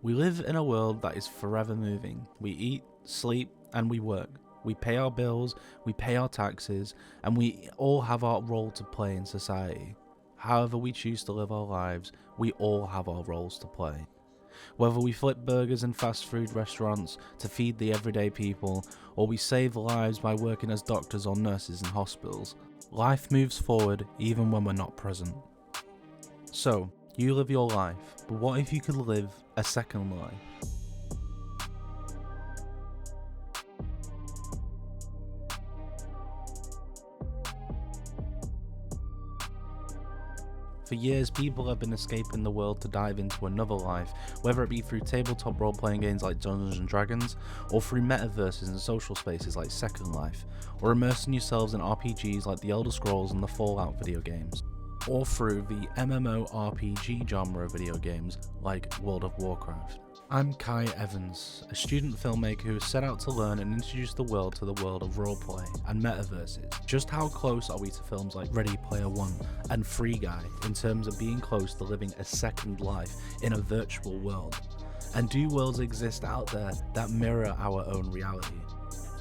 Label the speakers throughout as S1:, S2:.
S1: We live in a world that is forever moving. We eat, sleep, and we work. We pay our bills, we pay our taxes, and we all have our role to play in society. However we choose to live our lives, we all have our roles to play. Whether we flip burgers in fast food restaurants to feed the everyday people, or we save lives by working as doctors or nurses in hospitals, life moves forward even when we're not present. So, you live your life, but what if you could live a second life? For years, people have been escaping the world to dive into another life, whether it be through tabletop role-playing games like Dungeons & Dragons, or through metaverses and social spaces like Second Life, or immersing yourselves in RPGs like The Elder Scrolls and the Fallout video games, or through the MMORPG genre of video games like World of Warcraft. I'm Kai Evans, a student filmmaker who set out to learn and introduce the world to the world of roleplay and metaverses. Just how close are we to films like Ready Player One and Free Guy in terms of being close to living a second life in a virtual world? And do worlds exist out there that mirror our own reality?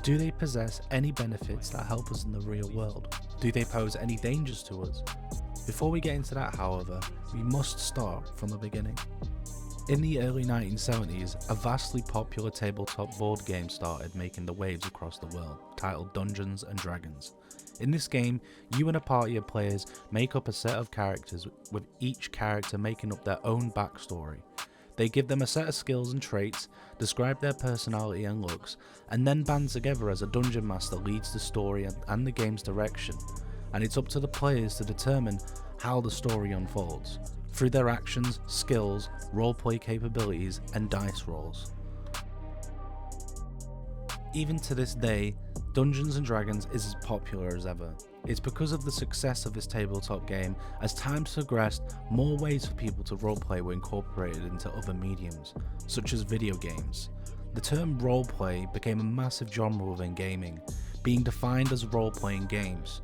S1: Do they possess any benefits that help us in the real world? Do they pose any dangers to us? Before we get into that, however, we must start from the beginning. In the early 1970s, a vastly popular tabletop board game started making the waves across the world, titled Dungeons & Dragons. In this game, you and a party of players make up a set of characters, with each character making up their own backstory. They give them a set of skills and traits, describe their personality and looks, and then band together as a dungeon master leads the story and the game's direction. And it's up to the players to determine how the story unfolds, through their actions, skills, roleplay capabilities, and dice rolls. Even to this day, Dungeons & Dragons is as popular as ever. It's because of the success of this tabletop game. As time progressed, more ways for people to roleplay were incorporated into other mediums, such as video games. The term roleplay became a massive genre within gaming, being defined as role-playing games.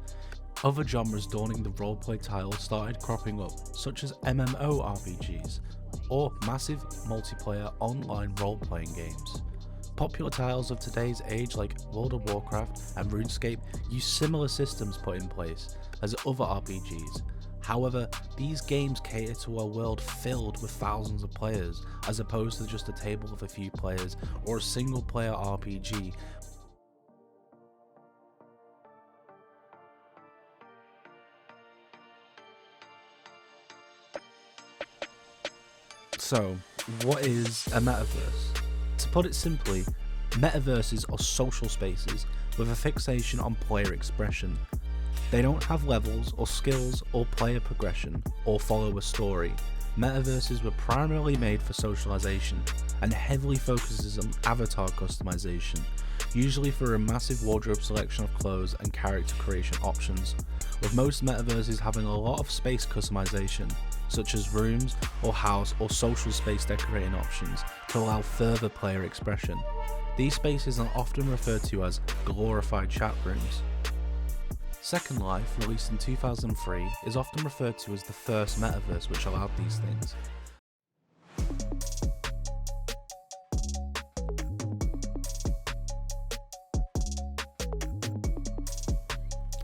S1: Other genres dawning the roleplay title started cropping up, such as MMORPGs, or massive multiplayer online role-playing games. Popular titles of today's age like World of Warcraft and RuneScape use similar systems put in place as other RPGs. However, these games cater to a world filled with thousands of players, as opposed to just a table of a few players or a single-player RPG. So, what is a metaverse? To put it simply, metaverses are social spaces with a fixation on player expression. They don't have levels or skills or player progression or follow a story. Metaverses were primarily made for socialization and heavily focuses on avatar customization, usually through a massive wardrobe selection of clothes and character creation options, with most metaverses having a lot of space customization, such as rooms or house or social space decorating options to allow further player expression. These spaces are often referred to as glorified chat rooms. Second Life, released in 2003, is often referred to as the first metaverse which allowed these things.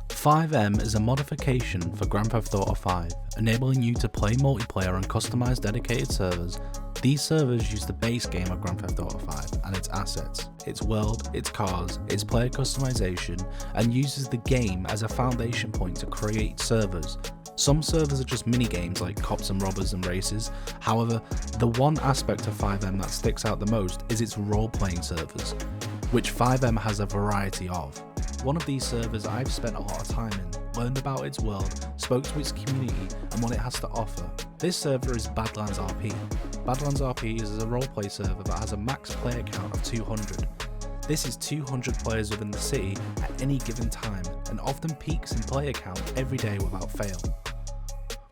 S1: FiveM is a modification for Grand Theft Auto 5, enabling you to play multiplayer on customized dedicated servers. These servers use the base game of Grand Theft Auto 5 and its assets, its world, its cars, its player customization, and uses the game as a foundation point to create servers. Some servers are just mini-games like cops and robbers and races. However, the one aspect of FiveM that sticks out the most is its role-playing servers, which FiveM has a variety of. One of these servers I've spent a lot of time in, learned about its world, spoke to its community and what it has to offer. This server is BadlandsRP. BadlandsRP is a roleplay server that has a max player count of 200. This is 200 players within the city at any given time, and often peaks in player count every day without fail.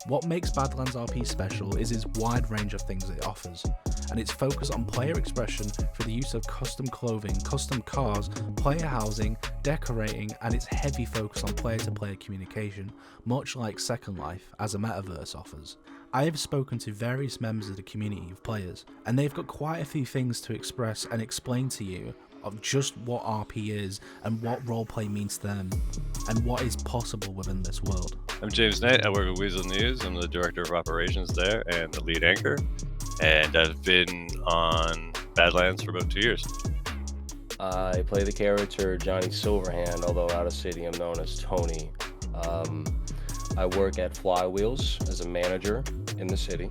S1: What makes BadlandsRP special is its wide range of things it offers, and its focus on player expression through the use of custom clothing, custom cars, player housing, decorating, and its heavy focus on player-to-player communication, much like Second Life as a metaverse offers. I have spoken to various members of the community of players, and they've got quite a few things to express and explain to you of just what RP is and what roleplay means to them and what is possible within this world.
S2: I'm James Knight. I work with Weasel News. I'm the director of operations there and the lead anchor, and I've been on Badlands for about 2 years.
S3: I play the character Johnny Silverhand, although out of city I'm known as Tony. I work at Flywheels as a manager in the city.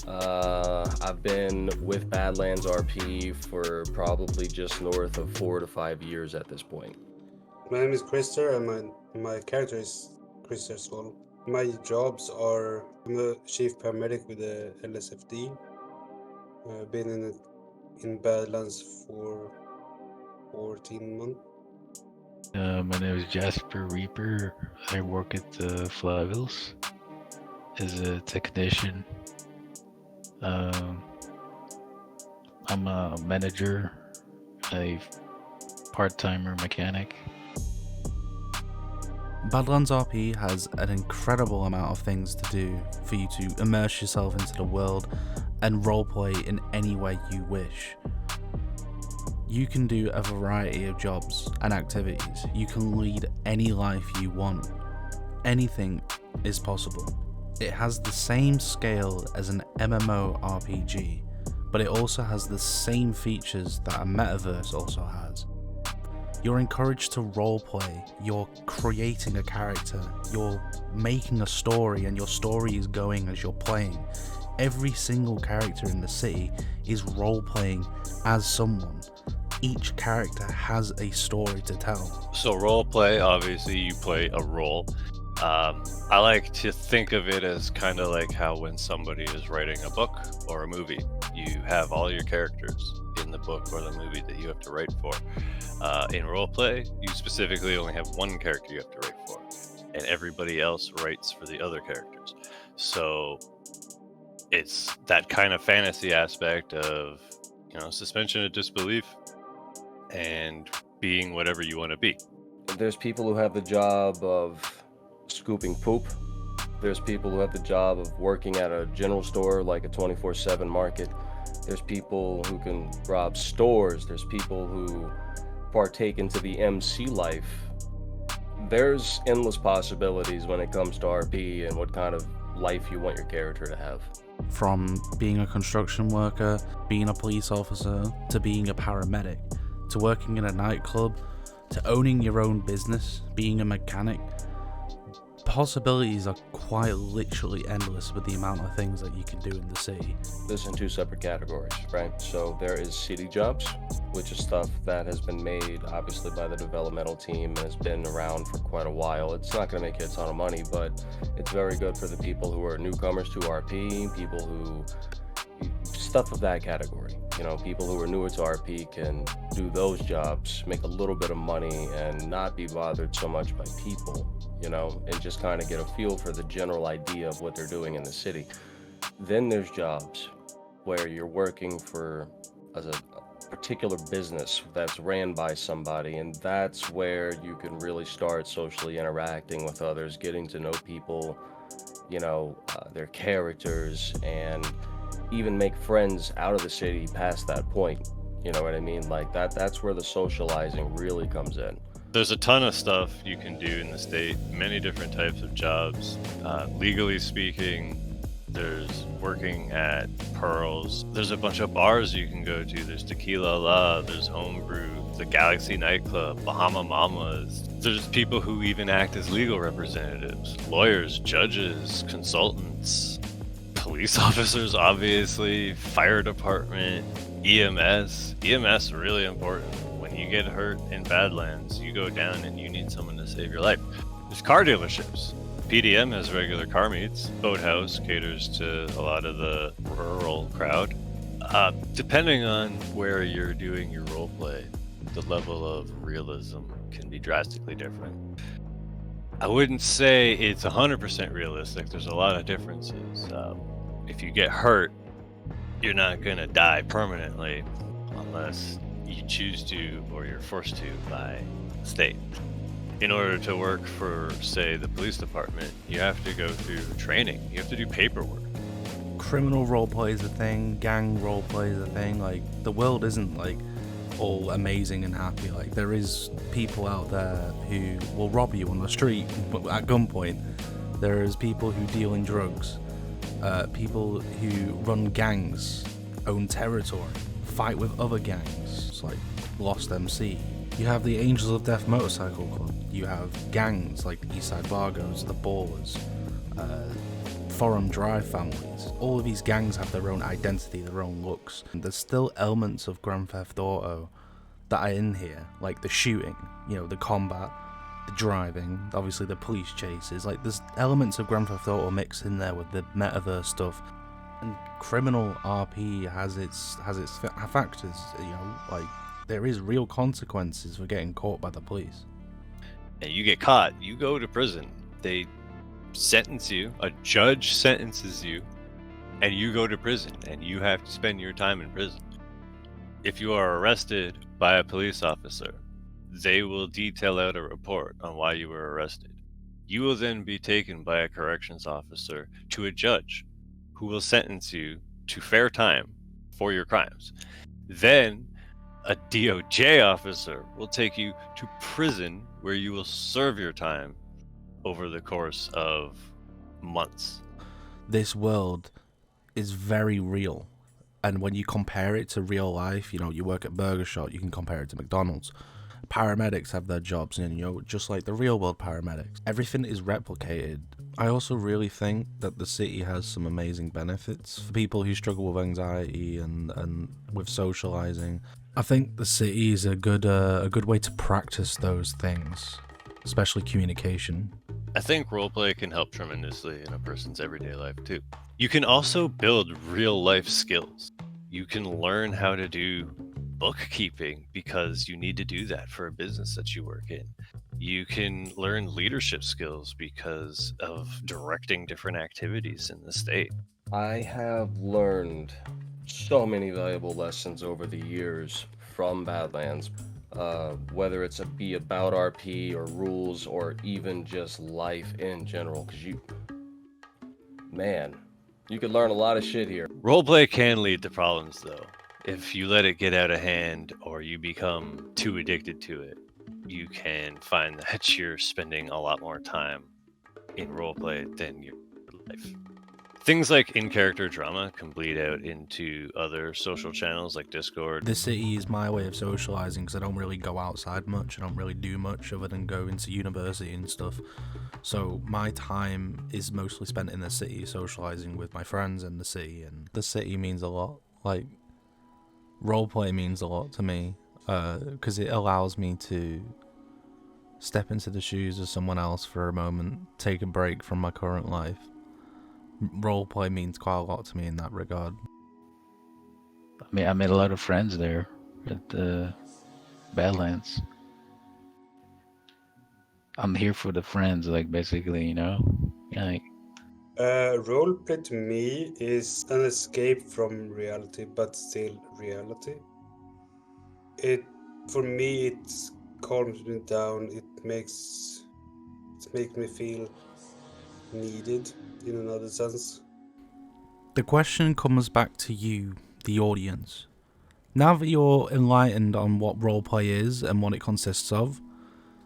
S3: I've been with BadlandsRP for probably just north of 4 to 5 years at this point.
S4: My name is Krister, and my character is Krister as well. My jobs are, I'm a chief paramedic with the LSFD. I've been in Badlands for 14 months.
S5: My name is Jasper Reaper. I work at the Flywheels as a technician. I'm a manager, a part-timer mechanic.
S1: Badlands RP has an incredible amount of things to do for you to immerse yourself into the world and roleplay in any way you wish. You can do a variety of jobs and activities. You can lead any life you want. Anything is possible. It has the same scale as an MMORPG, but it also has the same features that a metaverse also has. You're encouraged to roleplay, you're creating a character, you're making a story, and your story is going as you're playing. Every single character in the city is roleplaying as someone. Each character has a story to tell.
S2: So roleplay, obviously you play a role. I like to think of it as kind of like how when somebody is writing a book or a movie, you have all your characters in the book or the movie that you have to write for. In roleplay, you specifically only have one character you have to write for, and everybody else writes for the other characters. So it's that kind of fantasy aspect of, suspension of disbelief and being whatever you want to be.
S3: There's people who have the job of scooping poop. There's people who have the job of working at a general store, like a 24/7 market. There's people who can rob stores. There's people who partake into the MC life. There's endless possibilities when it comes to RP and what kind of life you want your character to have.
S1: From being a construction worker, being a police officer, to being a paramedic, to working in a nightclub, to owning your own business, being a mechanic. Possibilities are quite literally endless with the amount of things that you can do in the city.
S3: This is in two separate categories, right? So there is city jobs, which is stuff that has been made obviously by the developmental team and has been around for quite a while. It's not going to make you a ton of money, but it's very good for the people who are newcomers to RP, people who, stuff of that category. People who are newer to RP can do those jobs, make a little bit of money and not be bothered so much by people, and just kind of get a feel for the general idea of what they're doing in the city. Then there's jobs where you're working for as a particular business that's ran by somebody, and that's where you can really start socially interacting with others, getting to know people, their characters, and even make friends out of the city past that point. You know what I mean? Like that's where the socializing really comes in.
S2: There's a ton of stuff you can do in the state, many different types of jobs. Legally speaking, there's working at Pearls. There's a bunch of bars you can go to. There's Tequila La, there's Homebrew, the Galaxy Nightclub, Bahama Mamas. There's people who even act as legal representatives, lawyers, judges, consultants, police officers, obviously, fire department, EMS. EMS really important. When you get hurt in Badlands, you go down and you need someone to save your life. There's car dealerships. PDM has regular car meets. Boathouse caters to a lot of the rural crowd. Depending on where you're doing your role play, the level of realism can be drastically different. I wouldn't say it's 100% realistic. There's a lot of differences. If you get hurt, you're not going to die permanently unless you choose to or you're forced to by the state. In order to work for, say, the police department, you have to go through training. You have to do paperwork.
S1: Criminal roleplay is a thing, gang roleplay is a thing. Like, the world isn't like all amazing and happy. Like, there is people out there who will rob you on the street at gunpoint. There is people who deal in drugs, people who run gangs, own territory, fight with other gangs. It's like Lost MC. You have the Angels of Death Motorcycle Club. You have gangs like the Eastside Vargos, the Ballers, Forum Drive families. All of these gangs have their own identity, their own looks. And there's still elements of Grand Theft Auto that are in here, like the shooting, you know, the combat, the driving, obviously the police chases. Like, there's elements of Grand Theft Auto mixed in there with the metaverse stuff. And criminal RP has its factors, you know, like, there is real consequences for getting caught by the police.
S2: And you get caught, you go to prison. They sentence you, a judge sentences you, and you go to prison, and you have to spend your time in prison. If you are arrested by a police officer, they will detail out a report on why you were arrested. You will then be taken by a corrections officer to a judge who will sentence you to fair time for your crimes. Then a DOJ officer will take you to prison where you will serve your time over the course of months.
S1: This world is very real. And when you compare it to real life, you know, you work at Burger Shot, you can compare it to McDonald's. Paramedics have their jobs, and, you know, just like the real world paramedics. Everything is replicated. I also really think that the city has some amazing benefits for people who struggle with anxiety and with socializing. I think the city is a good way to practice those things, especially communication.
S2: I think roleplay can help tremendously in a person's everyday life too. You can also build real life skills. You can learn how to do bookkeeping because you need to do that for a business that you work in. You can learn leadership skills because of directing different activities in the state.
S3: I have learned so many valuable lessons over the years from Badlands, whether it's be about RP or rules or even just life in general, because you could learn a lot of shit here.
S2: Roleplay can lead to problems though. If you let it get out of hand or you become too addicted to it, you can find that you're spending a lot more time in roleplay than your life. Things like in-character drama can bleed out into other social channels like Discord.
S1: The city is my way of socializing because I don't really go outside much. I don't really do much other than go into university and stuff. So my time is mostly spent in the city, socializing with my friends in the city. And the city means a lot. Like, roleplay means a lot to me because it allows me to step into the shoes of someone else for a moment, take a break from my current life. Roleplay means quite a lot to me in that regard.
S5: I mean, I made a lot of friends there at the Badlands. I'm here for the friends, like, basically, you know? Like,
S4: Roleplay to me is an escape from reality, but still reality. For me, it calms me down. It makes me feel needed in another sense.
S1: The question comes back to you, the audience. Now that you're enlightened on what roleplay is and what it consists of,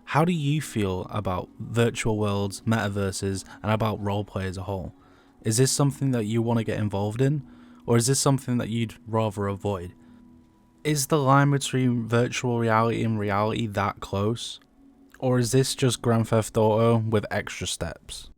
S1: how do you feel about virtual worlds, metaverses, and about roleplay as a whole? Is this something that you want to get involved in, or is this something that you'd rather avoid? Is the line between virtual reality and reality that close? Or is this just Grand Theft Auto with extra steps?